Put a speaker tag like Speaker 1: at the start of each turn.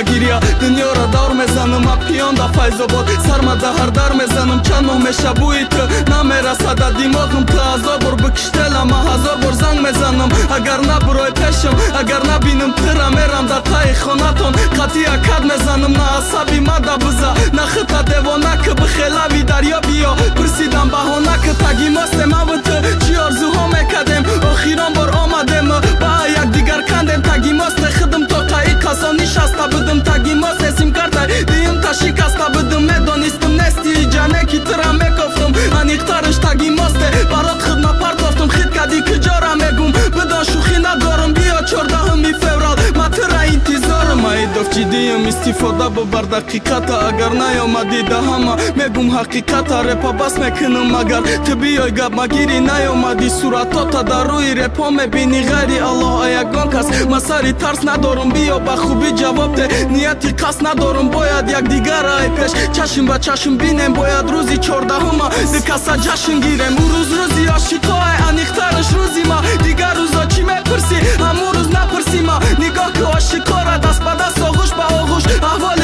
Speaker 1: گیریا دنیا را دار میزنم اپیان دا فیضاباد سرما دا هر در میزنم چند ماه میشه بوی تو نمیرسه دا دیماغم تو هزار بار بکشتلم هزار بار زنگ میزنم اگر نبروی پیشم اگر نبینم ترا میرم دا تای خانتون قطعی اکد میزنم نه عصبی مده بزا نه خطا دیوانه که بخیلوی دریا بیا پرسیدم بهانه که تگی ماستم او تو چی آرزوها میکدیم آخیران بار آمدیم با یک دیگر کندیم تگی ماست خدم تا تایی کسا نشسته بدم تگی ماست اسیم کرده دیم تا شکسته بدم میدانستم نستی جانه کی ترا میکفتم انیختارش تگی ماست برات خدمه پرتافتم خید کدی کجا را میگم بدان شوخی ندارم بیا 14 فوریه ما ترا انتظارم ای دفچی دیم استفاده ببر دقیقتا اگر نیامدی ده همه میگم حقیقتا رپا بس میکنم مگر تو بیای گپ مگیری نیامدی صورتاتا در روی رپا میبینی غیری الله یگان کس ما سری ترس ندارم بیا به خوبی جواب ده نیتی قصد ندارم باید یک دیگر ای پیش چشم به چشم بینم باید روزی 14 دکسا جشن گیرم او روزی آشیقای انیخترش روزی ما دیگر روزا چی میپرسی همون روز نپرسی ما نگاه که آشیقاره دست به دست آغوش به آغوش احوال